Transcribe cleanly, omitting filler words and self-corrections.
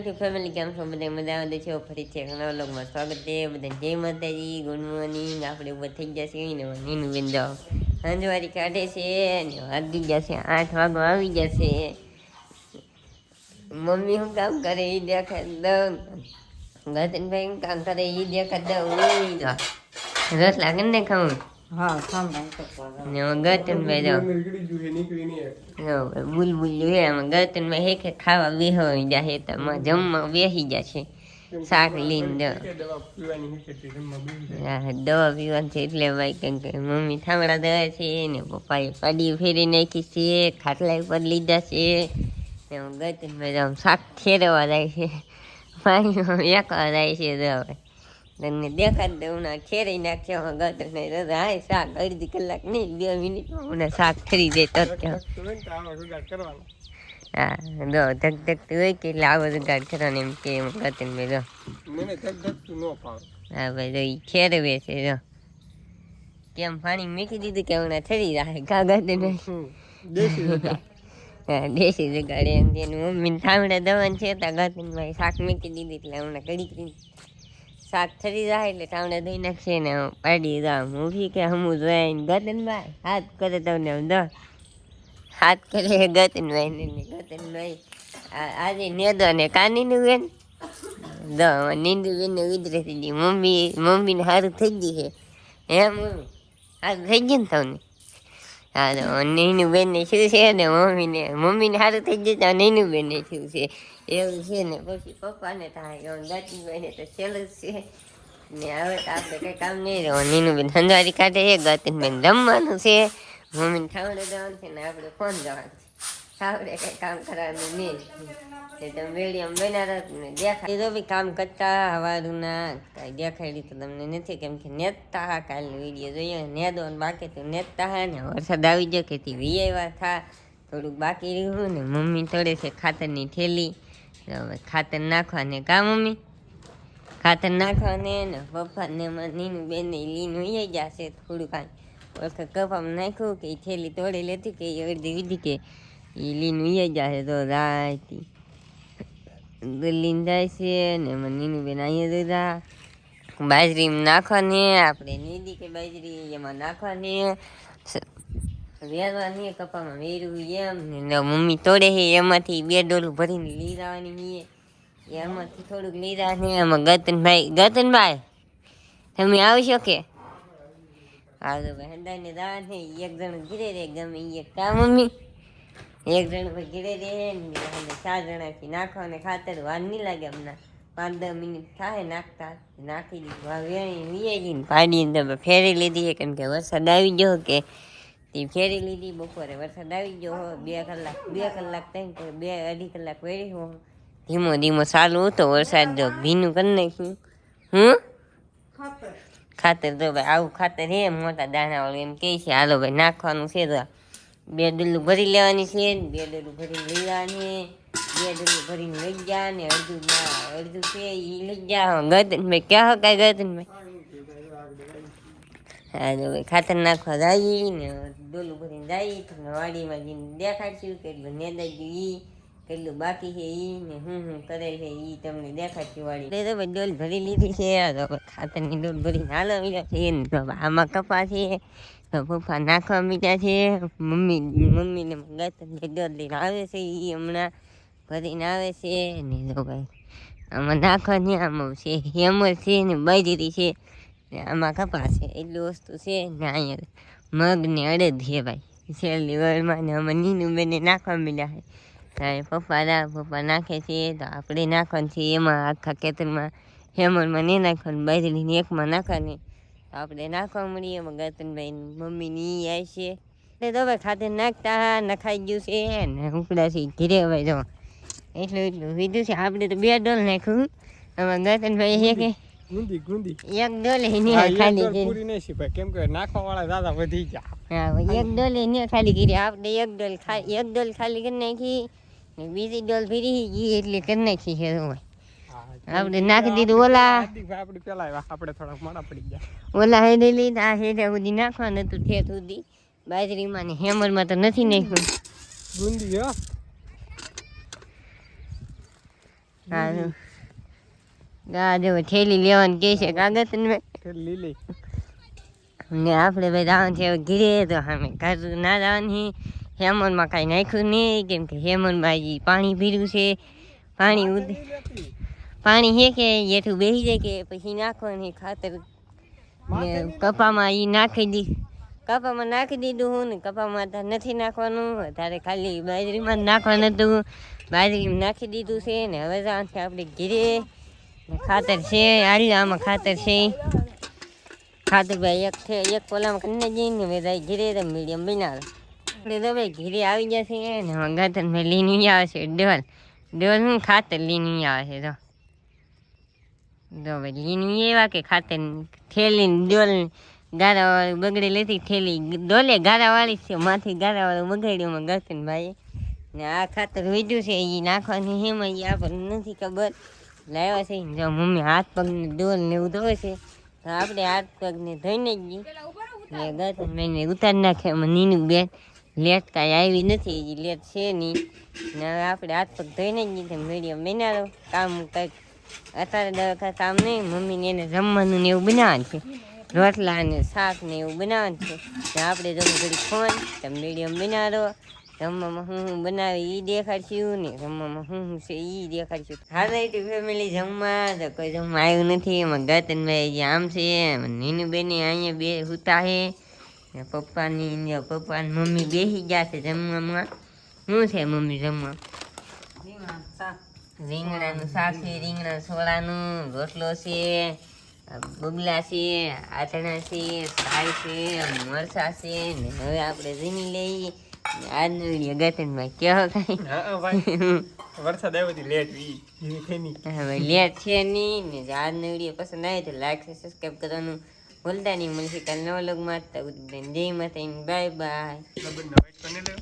family કેમ છો બધા મજા આવે છે ફરીથી એક નવા વ્લોગમાં સ્વાગત છે બધા જય માતાજી ગુડ મોર્નિંગ આપણે ઉપર થઈ જશે ને નીનું બેન જાઓ સંજવારી કાઢે છે ને વાગી જશે 8 વાગો આવી જશે મમ્મી શું કામ કરે એ દેખાડ દઉં ગતનભાઈ શું કામ કરે એ દેખાડ દઉં રસ લાગે ને ખાવું ગતનભાઈ જાઓ બુલબુલ હે આમાં ગતનમાં હે કે ખાવા બેહી જાય તો જમવા બેસી જશે શાક લઈને દવા પીવાની છે એટલે ભાઈ કેમ કે મમ્મી થામડા દવા છે ને પપ્પાએ પાડી ફેરી નાખી છે ખાટલા ઉપર લીધા છે ને ગતનમાં જાઉં શાક ખેરવા જાય છે પાણીમાં એકવા જાય છે દવા તમને દેખાડ દઉં ના ખેરી નાખ્યા ગતર નહીં હા શાક અડધી કલાક નહીં 2 મિનિટમાં મને શાક ખરી જાય તો હા દો ધક ધક હોય કે એટલે આવો ગાડ કરવાનો એમ કે એમ ગતન ભાઈ દો હા ભાઈ તો એ ખેરવે છે જો કેમ પાણી મૂકી દીધું કે હમણાં ઠરી જાય કાગળ હા દેશી જગાડે એમ કે મમ્મીને થામડા દવાનું છે ત્યાં ગતનભાઈ શાક મૂકી દીધી એટલે હમણાં કડી શાક ઠરી જાય એટલે ટાવડા દઈ નાખશે ને પાડી જામ ઊભી કે હમું જોઈને ગતનભાઈ હાથ કરે તમને દો હાથ કરે ગતનભાઈ ને ગતનભાઈ આજે નેદો ને કાનીનું બેન દો નીંદુ બેન ને ઉધરે થઈ ગઈ મમ્મીને સારું થઈ ગઈ છે હે મમ્મી સારું થઈ ગયું ને તમને હા તો નીનું બેન ને શું છે ને મમ્મીને સારું થઈ ગયું તો નીનું બેન ને શું છે એવું છે ને પછી પપ્પાને થાય ગતનભાઈ ને તો છેલ્લું છે ને હવે તો આપણે કઈ કામ નહીં રહો નીનું બેન સંજવારી કાઢે છે ગતનબેન જમવાનું છે મમ્મીને ઠાવડે જવાનું છે ને આપણે ફોન જવાનું છે ઠાવડે કઈ કામ કરવાનું નહીં તમે વેડિયમ બનાર ને દેખાડી તો બી કામ કરતા હવારું ના કાંઈ દેખાડી તો તમને નથી કેમ કે નેતા હા કાલનો વિડીયો જોઈએ નેદો બાકી તો નેતા હા ને વરસાદ આવી ગયો કે તે વીઆઈવા થા થોડુંક બાકી રહ્યું ને મમ્મી તોડે છે ખાતરની થેલી હવે ખાતર નાખવાને કા મમ્મી ખાતર નાખવાને ને પપ્પાને નીનું બેન લીન ઉઈ જશે થોડું કાંઈ વખત કપામાં નાખ્યું કે એ થેલી તોડી લેતી કે એ અડધી વિધી કે એ લીન ઉઈ જશે તો રાતી લીન જાય છે ને એમાં નીનું બેન અહીંયા દીધા બાજરીમાં નાખવાની આપણે નીદી કે બાજરી એમાં નાખવાની વેરવાની કપામાં વેરવું એમ ને મમ્મી તોડે છે એમાંથી 2 ડોલું ભરીને લઈ જવાની એમાંથી થોડુંક લીધા છે એમાં ગતનભાઈ તમે આવશો કે હા તો ભાઈ હંડાઈને દાવા છે એક જણ ઘીરે રે ગમે એક કા મમ્મી એક જણ ઘીરે રે ને 4 જણાથી નાખવાને ખાતર વાર નહીં લાગે હમણાં 5-10 મિનિટ થાય નાખતા નાખી દીધું વેણી વીએ પાડીને ફેરી લીધી છે કેમ કે વરસાદ આવી ગયો કે તે ફેરી લીધી બપોરે વરસાદ આવી ગયો 2 કલાક 2.5 કલાક વેરી હો ધીમો ધીમો ચાલુ હતો વરસાદ જો ભીનું કરી નાખ્યું ખાતર તો ભાઈ આવું ખાતર હે મોટા દાણાવાળું એમ કહે છે હાલો ભાઈ નાખવાનું છે તો 2 ડોલું ભરી લેવાની છે 2 ડોલું ભરીને લઈ જવાની 2 ડોલું ભરીને લઈ ગયા ને અડધું છે એ લઈ ગયા ગતનભાઈ ક્યાં કાંઈ ગતનભાઈ હા તો ભાઈ ખાતર નાખવા જાય ને ડોલું ભરીને જાય તમને વાડીમાં જઈને દેખાડશું કેટલું નેદાઈ કેટલું બાકી છે ઈ ને હું કરે છે ઈ તમને દેખાડશું વાડી તો ભાઈ ડોલ ભરી લીધી છે તો ખાતરની ડોલ ભરીને હાલો મીઠા છે ને તો આમાં કપા છે તો પપ્પા નાખવા મીઠા છે મમ્મીને ગતનભાઈ ડોલ લઈને આવે છે એ હમણાં ભરીને આવે છે ને તો ભાઈ આમાં નાખવાની આમાં છે હેમર છે ને બાજરી છે ને આમાં કપા છે એટલું વસ્તુ છે ને અહીંયા મગ ને અડદ છે ભાઈ છેલ્લી વરમાં ને આમાં નીનું બેને નાખવા મીઠા છે પપ્પા નાખે છે તો આપણે નાખવાનું છે એમાં આખા ખેતરમાં હેમરમાં નહીં નાખવાનું બાજરીની એકમાં નાખવાની તો આપણે નાખવા મળીએ એમાં ગતનભાઈ મમ્મીની આવી છે એટલે તો ભાઈ ખાતર નાખતા નખાઈ ગયું છે ને ઉપડાથી ઘીરે ભાઈ જો એટલું વીધું છે આપણે તો 2 ડોલ નાખ્યું આમાં ગતનભાઈ છે કે એક ડોલે ખાલી પૂરી નહીં શીપાય કેમ કે નાખવા વાળા દાદા વધી ગયા હા એક ડોલે ને ખાલી કરી આપણે એક ડોલ ખાલી કરી નાખી બીજી ડોલ ફરી ગઈ એટલે કરી નાખી છે આપણે નાખી દીધું ઓલા આપણે પેલા આપણે થોડાક મોડા પડી ગયા ઓલા હેડે લીધા હેડે સુધી નાખવાનું હતું ઠેઠ સુધી બાજરીમાં ને હેમરમાં તો નથી નાખ્યું ગુંદી સારું ગા જો થેલી લેવાનું કે છે કાગળ લીલી ને આપણે ભાઈ જવાનું છે ઘીરે તો અમે ઘર ના જવાની હેમનમાં કાંઈ નાખ્યું નહીં કેમ કે હેમનમાં પાણી પીર્યું છે પાણી છે કે એઠું બેસી જાય કે પછી નાખવાની ખાતર ને કપામાં કપામાં નાખી દીધું હું ને કપામાં નથી નાખવાનું તારે ખાલી બાજરીમાં જ નાખવાનું હતું બાજરીમાં નાખી દીધું છે ને હવે જવાનું છે આપણે ઘીરે ખાતર છે આમાં ખાતર છે ખાતર ભાઈ એક પોલામાં કરીને જઈને બધા ઘીરે તો મીડિયમ બનાવે આપણે તો ભાઈ ઘીરે આવી જશે ને ગતન ભાઈ લીની આવે છે ડોલ હું ખાતર લીની આવે છે તો ભાઈ લીની એવા કે ખાતર થેલી ડોલ ગારાવાળી બગડી લેતી થેલી ડોલે ગારાવાળી છે માથી ગારાવાળું બગાડ્યું ગતન ભાઈ ને આ ખાતર વીડ્યું છે એ નાખવાની એમાં એ આપણને નથી ખબર લાવ્યા છે જો મમ્મી હાથ પગને ડોલ ને એવું ધોવે છે તો આપણે હાથ પગને ધોઈને જ ને ગતન ભાઈને ઉતારી નાખે એમાં નીનું બેન લેટ કાંઈ આવી નથી એ લેટ છે નહીં ને હવે આપણે હાથ પગ ધોઈને જ તો મીડિયમ બનાવો કામ કંઈક અત્યારે દવા કામ નહીં મમ્મીને એને જમવાનું ને એવું બનાવવાનું છે રોટલા ને શાક ને એવું બનાવવાનું છે તો આપણે જો ઘડી ફોન તો મીડિયમ બનાવો જમવામાં હું બનાવી એ દેખાડશું ને જમવામાં હું છે એ દેખાડશું હા તો ફેમિલી જમવા તો કોઈ જમવા આવ્યું નથી એમાં ગતનભાઈ જે આમ છે નીનું બેને અહીંયા બે હુતા છે ને પપ્પાની મમ્મી બેસી ગયા છે જમવામાં શું છે મમ્મી જમવા રીંગણાનું શાક છે રીંગણા સોલાનું રોટલો છે બગલા છે આથણા છે સાય છે મરસા છે ને હવે આપણે ઝીણી લઈએ આજનો વિડીયો ગતનભાઈ કેવો કઈ વરસાદ આવ્યો હતી લેટ હવે લેટ છે નહીં ને આજનો વિડીયો પસંદ આવે તો લાઈક છે સબસ્ક્રાઈબ કરવાનું ભૂલતા નહીં મળશે કાલ નવા લોગમાં જય માતા બાય બાય